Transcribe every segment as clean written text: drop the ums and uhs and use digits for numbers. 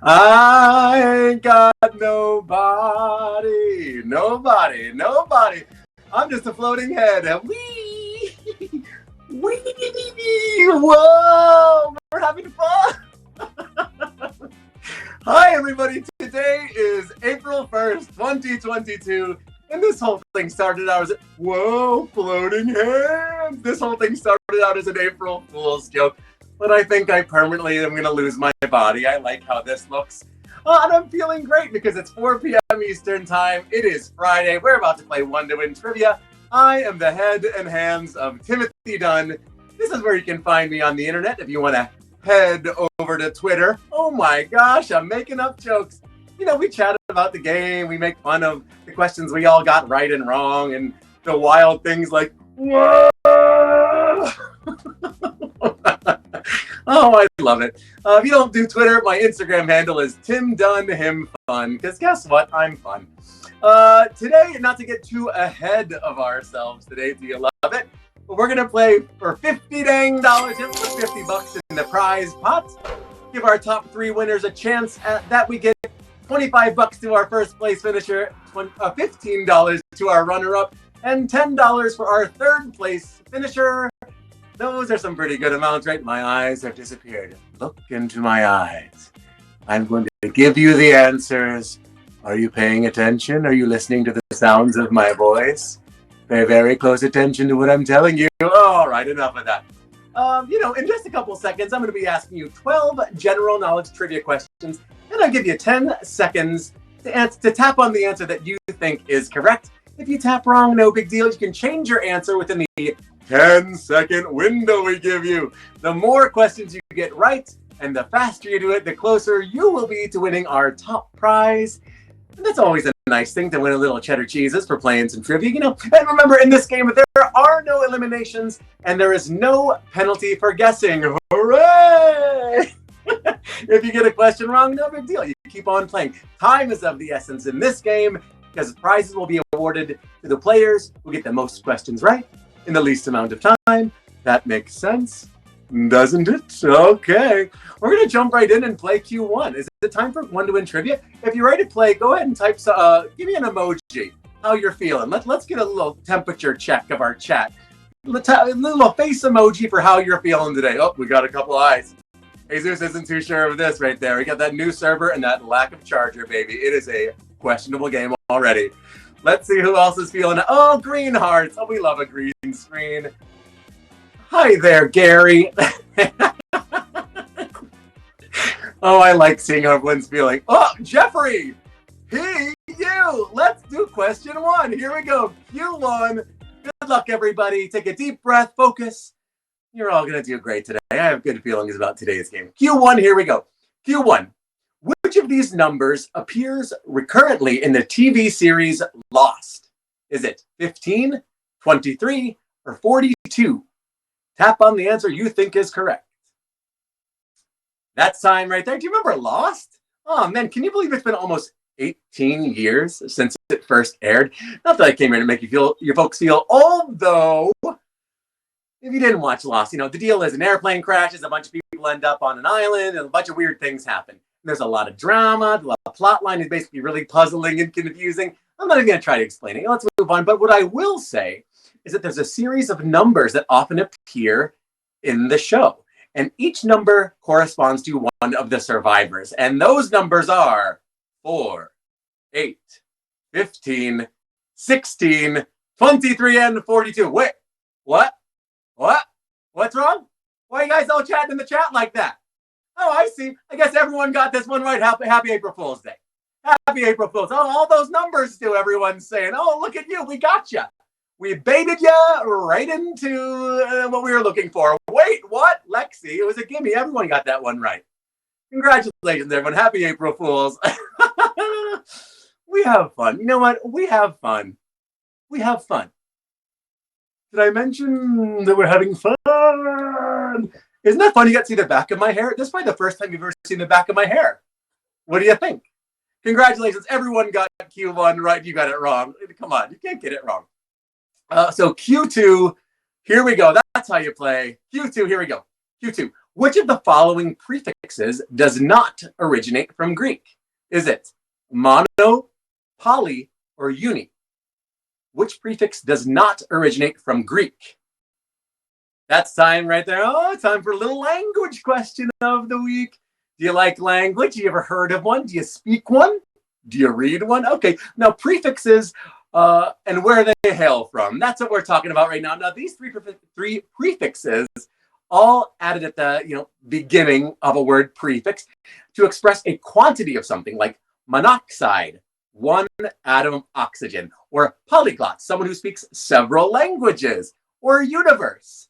I ain't got nobody. Nobody. I'm just a floating head. And wee. Whoa, we're having fun. Hi, everybody. Today is April 1st, 2022. And this whole thing started out as, whoa, floating hands. This whole thing started out as an April Fool's joke. But I think I permanently am going to lose my body. I like how this looks. And I'm feeling great because it's 4 p.m. Eastern Time. It is Friday. We're about to play one-to-win trivia. I am the head and hands of Timothy Dunn. This is where you can find me on the internet if you want to head over to Twitter. Oh my gosh, I'm making up jokes. You know, we chat about the game. We make fun of the questions we all got right and wrong and the wild things like, whoa! Oh, I love it. If you don't do Twitter, my Instagram handle is TimDunHimFun, because guess what? I'm fun. Today, not to get too ahead of ourselves today, do you love it? But we're going to play for $50 dang dollars and put $50 in the prize pot. Give our top 3 winners a chance at that. We get $25 to our first place finisher, $15 to our runner-up, and $10 for our third place finisher. Those are some pretty good amounts, right? My eyes have disappeared. Look into my eyes. I'm going to give you the answers. Are you paying attention? Are you listening to the sounds of my voice? Pay very close attention to what I'm telling you. All right, enough of that. In just a couple seconds, I'm going to be asking you 12 general knowledge trivia questions, and I'll give you 10 seconds to tap on the answer that you think is correct. If you tap wrong, no big deal. You can change your answer within the 10-second window we give you. The more questions you get right, and the faster you do it, the closer you will be to winning our top prize. And that's always a nice thing to win a little cheddar cheeses for playing some trivia, you know. And remember, in this game, there are no eliminations, and there is no penalty for guessing. Hooray! If you get a question wrong, no big deal. You keep on playing. Time is of the essence in this game, because prizes will be awarded to the players who get the most questions right in the least amount of time. That makes sense, doesn't it? Okay. We're going to jump right in and play Q1. Is it time for one-to-win trivia? If you're ready to play, go ahead and type, give me an emoji, how you're feeling. Let's get a little temperature check of our chat. A little face emoji for how you're feeling today. Oh, we got a couple eyes. Jesus isn't too sure of this right there. We got that new server and that lack of charger, baby. It is a questionable game already. Let's see who else is feeling it. Oh, green hearts. Oh, we love a green screen. Hi there, Gary. Oh, I like seeing how everyone's feeling. Oh, Jeffrey. You. Let's do question 1. Here we go. Q1. Good luck, everybody. Take a deep breath. Focus. You're all going to do great today. I have good feelings about today's game. Q1. Here we go. Q1. Which of these numbers appears recurrently in the TV series Lost? Is it 15, 23, or 42? Tap on the answer you think is correct. That's time right there. Do you remember Lost? Oh, man, can you believe it's been almost 18 years since it first aired? Not that I came here to make your folks feel old, though. If you didn't watch Lost, you know, the deal is an airplane crashes, a bunch of people end up on an island, and a bunch of weird things happen. There's a lot of drama. The plot line is basically really puzzling and confusing. I'm not even going to try to explain it. Let's move on. But what I will say is that there's a series of numbers that often appear in the show. And each number corresponds to one of the survivors. And those numbers are 4, 8, 15, 16, 23, and 42. Wait, what? What's wrong? Why are you guys all chatting in the chat like that? Oh, I see. I guess everyone got this one right. Happy April Fool's Day. Happy April Fool's. Oh, all those numbers too, everyone's saying. Oh, look at you. We got you. We baited you right into what we were looking for. Wait, what? Lexi, it was a gimme. Everyone got that one right. Congratulations, everyone. Happy April Fools. We have fun. You know what? We have fun. Did I mention that we're having fun? Isn't that fun? You got to see the back of my hair. This is probably the first time you've ever seen the back of my hair. What do you think? Congratulations. Everyone got Q1 right. You got it wrong. Come on. You can't get it wrong. So Q2, here we go. That's how you play. Q2, here we go. Q2. Which of the following prefixes does not originate from Greek? Is it mono, poly, or uni? Which prefix does not originate from Greek? That's time right there. Oh, time for a little language question of the week. Do you like language? You ever heard of one? Do you speak one? Do you read one? Okay, now prefixes and where they hail from. That's what we're talking about right now. Now, these three prefixes all added at the beginning of a word prefix to express a quantity of something, like monoxide, one atom of oxygen, or polyglot, someone who speaks several languages, or universe.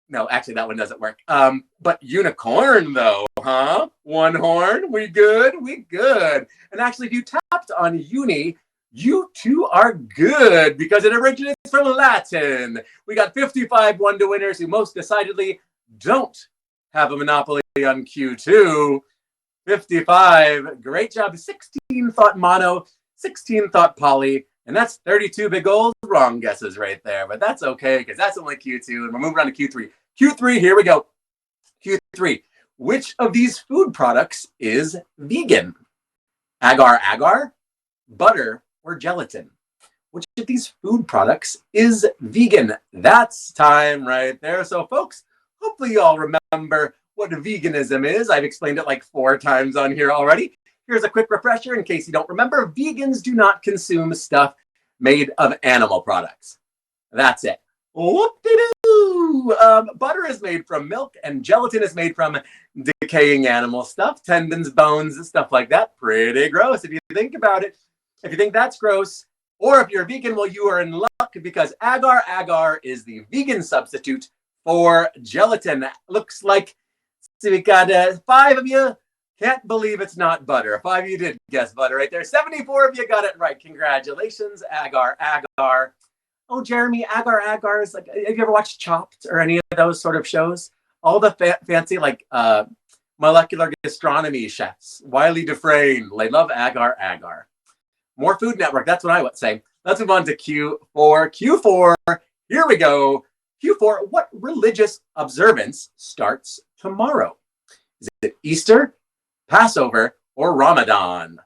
No, actually, that one doesn't work. But unicorn, though, huh? One horn, we good? We good. And actually, if you tapped on uni, you too are good because it originates from Latin. We got 55 one-to-winners who most decidedly don't have a monopoly on Q2. 55, great job. 16 thought mono, 16 thought poly, and that's 32 big old wrong guesses right there. But that's okay because that's only Q2, and we're moving on to Q3. Q3, here we go. Q3, which of these food products is vegan? Agar, butter, or gelatin? Which of these food products is vegan? That's time right there. So folks, hopefully you all remember what veganism is. I've explained it like 4 times on here already. Here's a quick refresher in case you don't remember. Vegans do not consume stuff made of animal products. That's it. Whoop-de-doo! Butter is made from milk and gelatin is made from decaying animal stuff, tendons, bones, and stuff like that. Pretty gross if you think about it. If you think that's gross, or if you're a vegan, well, you are in luck because agar is the vegan substitute for gelatin. Looks like, so we got 5 of you. Can't believe it's not butter. 5 of you did guess butter right there. 74 of you got it right. Congratulations, agar. Oh, Jeremy, agar is like, have you ever watched Chopped or any of those sort of shows? All the fancy like molecular gastronomy chefs, Wiley Dufresne, they love agar. More Food Network, that's what I would say. Let's move on to Q4. Q4, here we go. Q4, what religious observance starts tomorrow? Is it Easter, Passover, or Ramadan?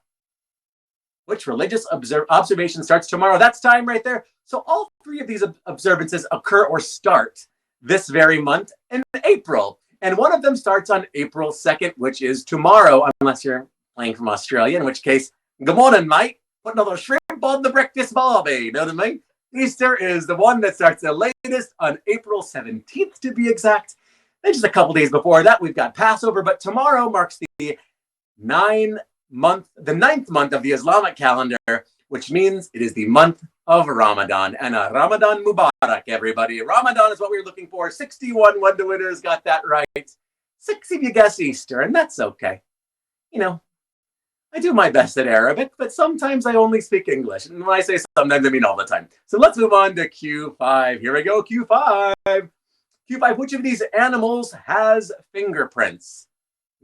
Which religious observation starts tomorrow? That's time right there. So all 3 of these observances occur or start this very month in April. And one of them starts on April 2nd, which is tomorrow, unless you're playing from Australia, in which case, good morning, mate. Put another shrimp on the breakfast barbie. You know what I mean? Easter is the one that starts the latest on April 17th, to be exact. Then just a couple days before that, we've got Passover. But tomorrow marks the 9th month of the Islamic calendar, which means it is the month of Ramadan. And a Ramadan Mubarak, everybody. Ramadan is what we were looking for. 61 one-to-winners got that right. 6 of you guess Easter, and that's okay. You know, I do my best at Arabic, but sometimes I only speak English. And when I say sometimes, I mean all the time. So let's move on to Q5. Here we go, Q5. Q5, which of these animals has fingerprints?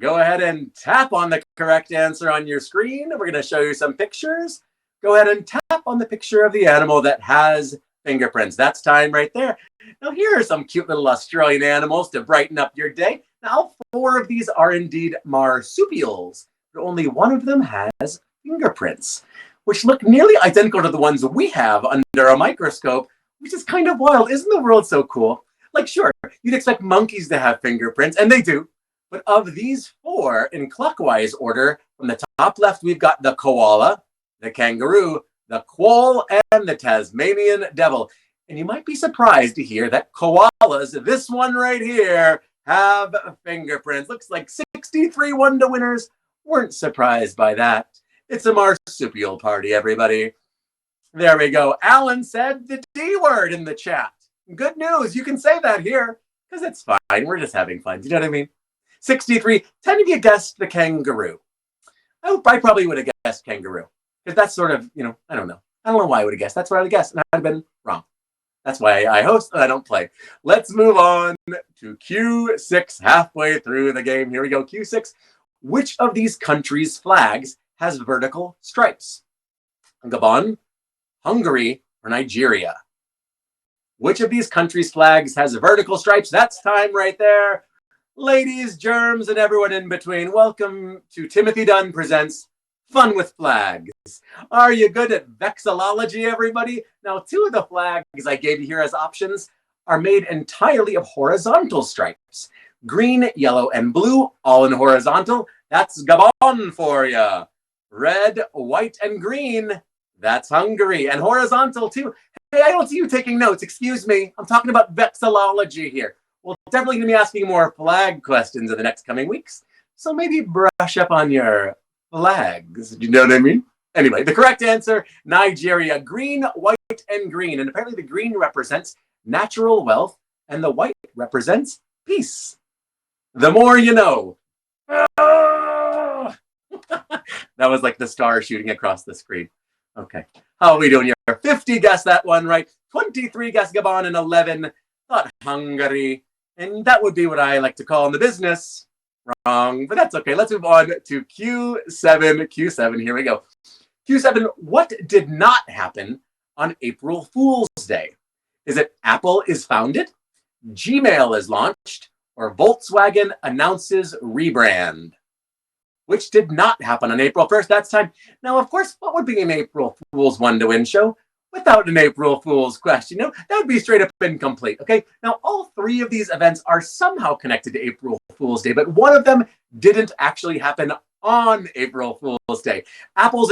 Go ahead and tap on the correct answer on your screen. We're going to show you some pictures. Go ahead and tap on the picture of the animal that has fingerprints. That's time right there. Now, here are some cute little Australian animals to brighten up your day. Now, 4 of these are indeed marsupials, but only one of them has fingerprints, which look nearly identical to the ones we have under a microscope, which is kind of wild. Isn't the world so cool? Like, sure, you'd expect monkeys to have fingerprints, and they do. But of these 4, in clockwise order, from the top left, we've got the koala, the kangaroo, the quoll, and the Tasmanian devil. And you might be surprised to hear that koalas, this one right here, have fingerprints. Looks like 63 one-to-winners weren't surprised by that. It's a marsupial party, everybody. There we go. Alan said the D word in the chat. Good news. You can say that here because it's fine. We're just having fun. Do you know what I mean? 63. 10 of you guessed the kangaroo. I probably would have guessed kangaroo because that's sort of, I don't know. I don't know why I would have guessed. That's what I would have guessed, and I'd have been wrong. That's why I host and I don't play. Let's move on to Q6, halfway through the game. Here we go. Q6. Which of these countries' flags has vertical stripes? Gabon, Hungary, or Nigeria? Which of these countries' flags has vertical stripes? That's time right there. Ladies, germs, and everyone in between, welcome to Timothy Dunn Presents Fun with Flags. Are you good at vexillology, everybody? Now, 2 of the flags I gave you here as options are made entirely of horizontal stripes. Green, yellow, and blue, all in horizontal. That's Gabon for you. Red, white, and green, that's Hungary. And horizontal, too. Hey, I don't see you taking notes. Excuse me. I'm talking about vexillology here. We're definitely going to be asking more flag questions in the next coming weeks. So maybe brush up on your flags. You know what I mean? Anyway, the correct answer, Nigeria. Green, white, and green. And apparently the green represents natural wealth and the white represents peace. The more you know. That was like the star shooting across the screen. Okay. How are we doing here? 50 guessed that one right. 23 guessed Gabon and 11 thought Hungary. And that would be what I like to call in the business. Wrong, but that's okay. Let's move on to Q7. Q7, here we go. Q7, what did not happen on April Fool's Day? Is it Apple is founded, Gmail is launched, or Volkswagen announces rebrand? Which did not happen on April 1st. That's time. Now, of course, what would be an April Fool's one-to-win show without an April Fool's question? No, that would be straight up incomplete, okay? Now, all 3 of these events are somehow connected to April Fool's Day, but one of them didn't actually happen on April Fool's Day. Apple's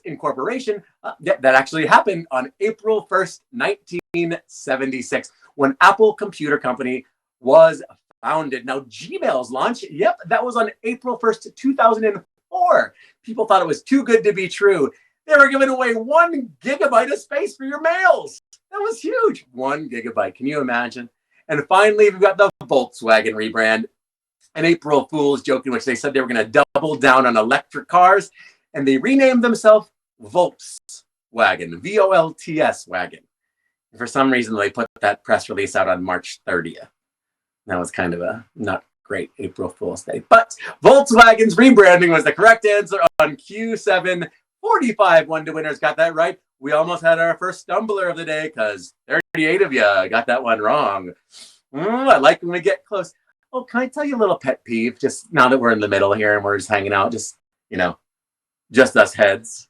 incorporation, that actually happened on April 1st, 1976, when Apple Computer Company was founded. Now, Gmail's launch, yep, that was on April 1st, 2004. People thought it was too good to be true. They were giving away 1 gigabyte of space for your mails. That was huge. 1 gigabyte. Can you imagine? And finally, we've got the Volkswagen rebrand. An April Fool's joke in which they said they were going to double down on electric cars. And they renamed themselves Volkswagen. V-O-L-T-S wagon. And for some reason, they put that press release out on March 30th. That was kind of a not great April Fool's Day. But Volkswagen's rebranding was the correct answer on Q7. 45 one-to-winners got that right. We almost had our first stumbler of the day because 38 of you got that one wrong. I like when we get close. Oh, can I tell you a little pet peeve? Just now that we're in the middle here and we're just hanging out, just, just us heads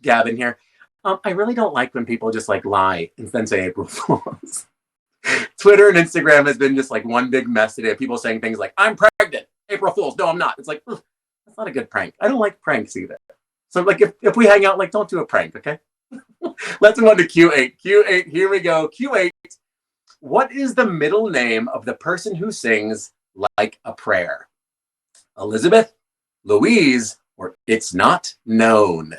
gabbing here. I really don't like when people just like lie and then say April Fools. Twitter and Instagram has been just like one big mess today. People saying things like, I'm pregnant. April Fools. No, I'm not. It's like, that's not a good prank. I don't like pranks either. So like if we hang out, like don't do a prank, okay? Let's move on to Q8. Q8, here we go. Q8. What is the middle name of the person who sings like a prayer? Elizabeth, Louise, or it's not known?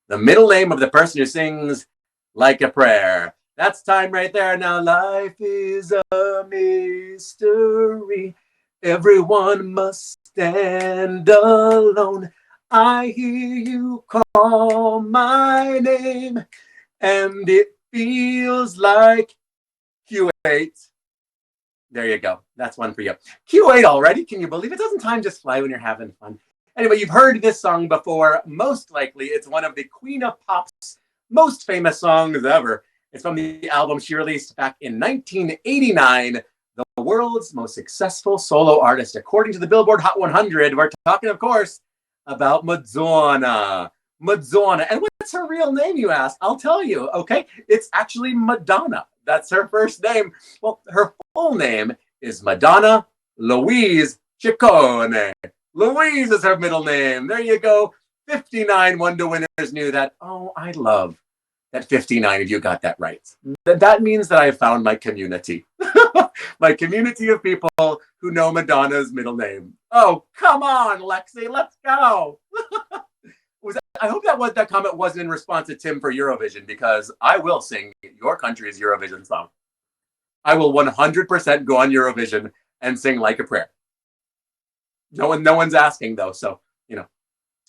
The middle name of the person who sings like a prayer. That's time right there. Now life is a mystery. Everyone must stand alone. I hear you call my name, and it feels like Q8. There you go. That's one for you. Q8 already. Can you believe it? Doesn't time just fly when you're having fun? Anyway, you've heard this song before. Most likely, it's one of the Queen of Pop's most famous songs ever. It's from the album she released back in 1989, the world's most successful solo artist. According to the Billboard Hot 100, we're talking, of course, about Madonna. Madonna. And what's her real name, you ask? I'll tell you, okay? It's actually Madonna. That's her first name. Well, her full name is Madonna Louise Ciccone. Louise is her middle name. There you go. 59 one-to-winners knew that. Oh, I love that 59 of you got that right. That means that I have found my community. My community of people who know Madonna's middle name. Oh, come on, Lexi, let's go. I hope that comment wasn't in response to Tim for Eurovision, because I will sing your country's Eurovision song. I will 100% go on Eurovision and sing Like a Prayer. No one's asking though, so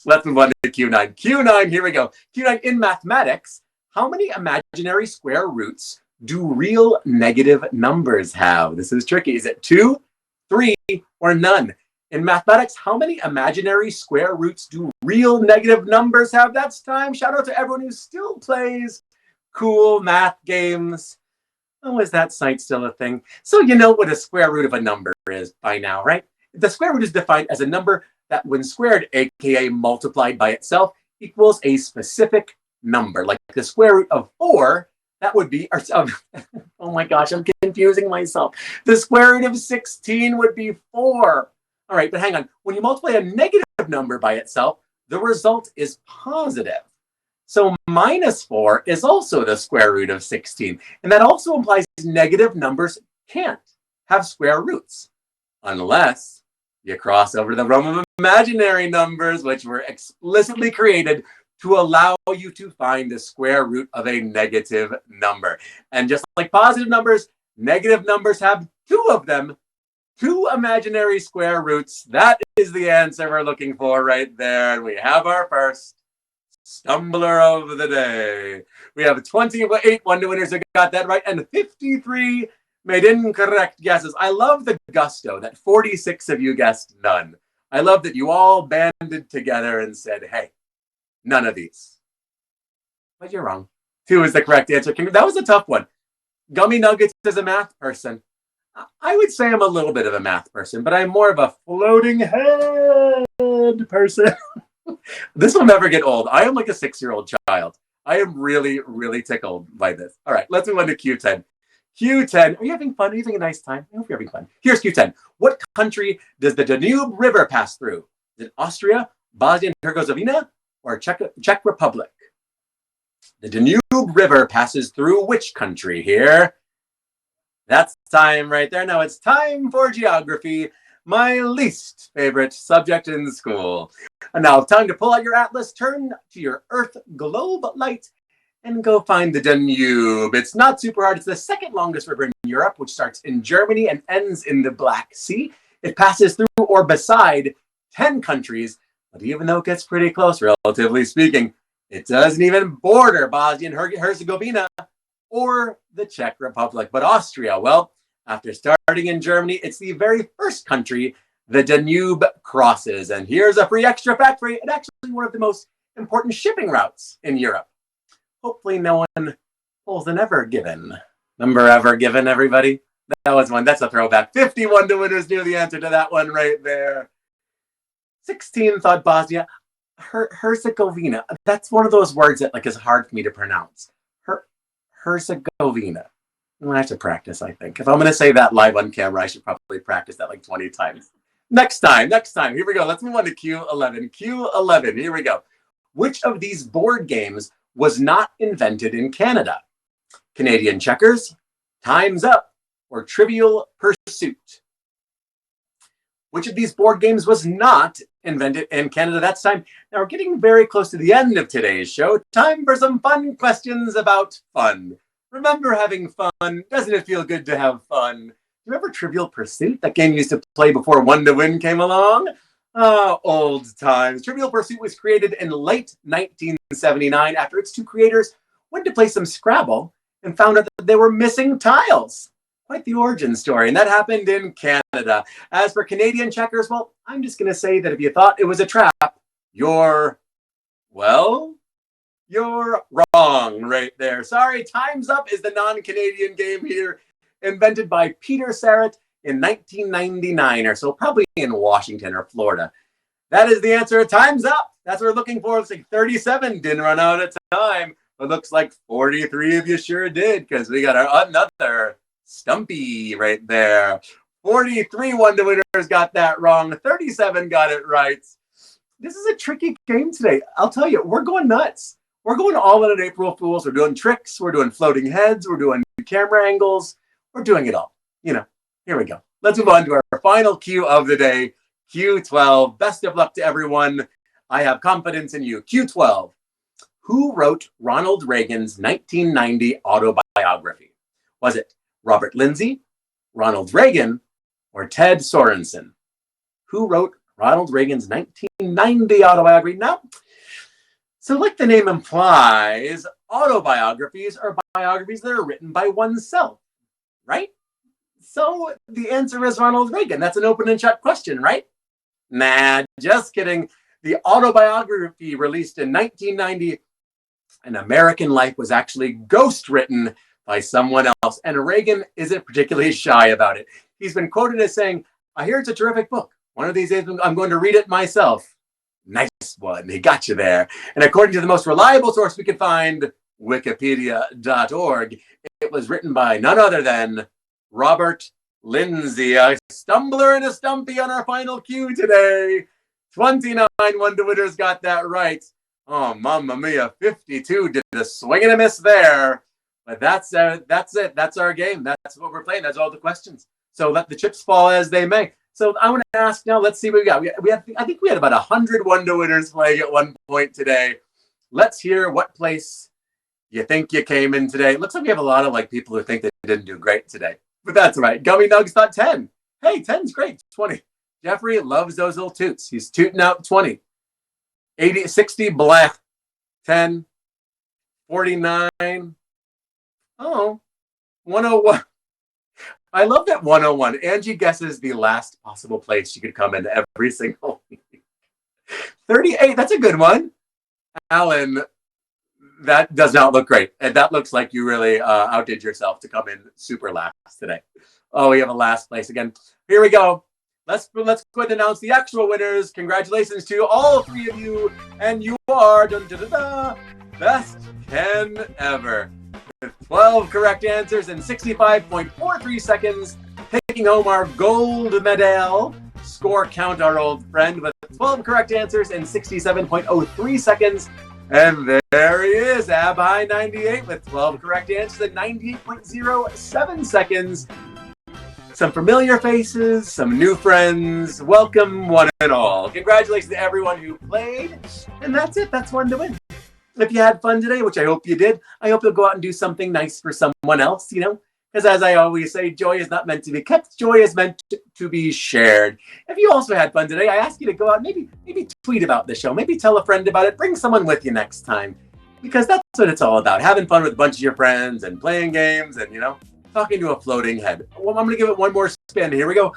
let's move on to Q9. Q9, here we go. Q9, in mathematics, how many imaginary square roots do real negative numbers have? This is tricky. Is it 2, 3, or none? In mathematics, how many imaginary square roots do real negative numbers have? That's time. Shout out to everyone who still plays cool math games. Oh, is that site still a thing? So you know what a square root of a number is by now, right? The square root is defined as a number that when squared, aka multiplied by itself, equals a specific number. Like the square root of 4, that would be, oh my gosh, I'm confusing myself. The square root of 16 would be 4. All right, but hang on. When you multiply a negative number by itself, the result is positive. So minus 4 is also the square root of 16. And that also implies negative numbers can't have square roots unless you cross over to the realm of imaginary numbers, which were explicitly created to allow you to find the square root of a negative number. And just like positive numbers, negative numbers have 2 of them, 2 imaginary square roots. That is the answer we're looking for right there. And we have our first stumbler of the day. We have 28 one-to-winners who got that right and 53 made incorrect guesses. I love the gusto that 46 of you guessed none. I love that you all banded together and said, hey, none of these. But you're wrong. 2 is the correct answer. That was a tough one. Gummy Nuggets is a math person. I would say I'm a little bit of a math person, but I'm more of a floating head person. This will never get old. I am like a 6-year-old child. I am really, really tickled by this. All right, let's move on to Q10. Q10, are you having fun? Are you having a nice time? I hope you're having fun. Here's Q10. What country does the Danube River pass through? Is it Austria, Bosnia and Herzegovina, or Czech Republic? The Danube River passes through which country here? That's time right there. Now it's time for geography, my least favorite subject in school. And now time to pull out your atlas, turn to your Earth globe light, and go find the Danube. It's not super hard. It's the second longest river in Europe, which starts in Germany and ends in the Black Sea. It passes through or beside 10 countries, but even though it gets pretty close, relatively speaking, it doesn't even border Bosnia and Herzegovina or the Czech Republic. But Austria, well, after starting in Germany, it's the very first country the Danube crosses. And here's a free extra fact for you. It's actually one of the most important shipping routes in Europe. Hopefully no one pulls an Ever Given. Number Ever Given, everybody? That was one. That's a throwback. 51 to winners knew the answer to that one right there. 16 thought Bosnia. Herzegovina. That's one of those words that is hard for me to pronounce. Herzegovina. I'm going to have to practice, I think. If I'm going to say that live on camera, I should probably practice that 20 times. Next time. Here we go. Let's move on to Q11. Q11. Here we go. Which of these board games was not invented in Canada? Canadian Checkers, Time's Up, or Trivial Pursuit? Which of these board games was not invented in Canada? That's time. Now we're getting very close to the end of today's show. Time for some fun questions about fun. Remember having fun? Doesn't it feel good to have fun? Remember Trivial Pursuit? That game you used to play before one2win came along? Oh, old times. Trivial Pursuit was created in late 1979 after its 2 creators went to play some Scrabble and found out that they were missing tiles. Quite the origin story, and that happened in Canada. As for Canadian Checkers, well, I'm just going to say that if you thought it was a trap, you're wrong right there. Sorry, Time's Up is the non-Canadian game here, invented by Peter Sarrett in 1999 or so, probably in Washington or Florida. That is the answer. Time's up. That's what we're looking for. Looks like 37 didn't run out of time. It looks like 43 of you sure did, because we got another Stumpy right there. 43 one-to-winners got that wrong. 37 got it right. This is a tricky game today. I'll tell you, we're going nuts. We're going all in on April Fools. We're doing tricks. We're doing floating heads. We're doing camera angles. We're doing it all. Here we go. Let's move on to our final Q of the day. Q12. Best of luck to everyone. I have confidence in you. Q12. Who wrote Ronald Reagan's 1990 autobiography? Was it Robert Lindsay, Ronald Reagan, or Ted Sorensen? Who wrote Ronald Reagan's 1990 autobiography? Now, so like the name implies, autobiographies are biographies that are written by oneself, right? So the answer is Ronald Reagan. That's an open and shut question, right? Nah, just kidding. The autobiography released in 1990, An American Life, was actually ghostwritten by someone else. And Reagan isn't particularly shy about it. He's been quoted as saying, I hear it's a terrific book. One of these days, I'm going to read it myself. Nice one. He got you there. And according to the most reliable source we could find, wikipedia.org, it was written by none other than Robert Lindsay, a stumbler and a stumpy on our final cue today. 29 one-to-winners got that right. Oh, mamma mia, 52 did a swing and a miss there. But that's it. That's our game. That's what we're playing. That's all the questions. So let the chips fall as they may. So I want to ask now, let's see what we got. I think we had about 100 one-to-winners playing at one point today. Let's hear what place you think you came in today. It looks like we have a lot of people who think they didn't do great today. But that's all right. Gummy Nugs thought 10. Hey, 10's great. 20. Jeffrey loves those little toots. He's tooting out 20. 80, 60, black. 10. 49. Oh, 101. I love that 101. Angie guesses the last possible place she could come in every single week. 38. That's a good one. Alan, that does not look great. And that looks like you really outdid yourself to come in super last today. Oh, we have a last place again. Here we go. Let's go ahead and announce the actual winners. Congratulations to all three of you. And you are best Ken ever. With 12 correct answers in 65.43 seconds, taking home our gold medal. Score count our old friend with 12 correct answers in 67.03 seconds. And there he is, Abhai98 with 12 correct answers in 98.07 seconds. Some familiar faces, some new friends. Welcome, one and all. Congratulations to everyone who played. And that's it. That's one to win. If you had fun today, which I hope you did, I hope you'll go out and do something nice for someone else, because as I always say, joy is not meant to be kept. Joy is meant to be shared. If you also had fun today, I ask you to go out, maybe tweet about the show, maybe tell a friend about it, bring someone with you next time, because that's what it's all about. Having fun with a bunch of your friends and playing games and, talking to a floating head. Well, I'm going to give it one more spin. Here we go.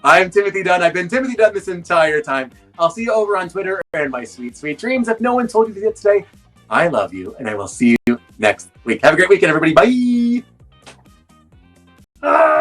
I'm Timothy Dunn. I've been Timothy Dunn this entire time. I'll see you over on Twitter and my sweet, sweet dreams. If no one told you to today, I love you, and I will see you next week. Have a great weekend, everybody. Bye.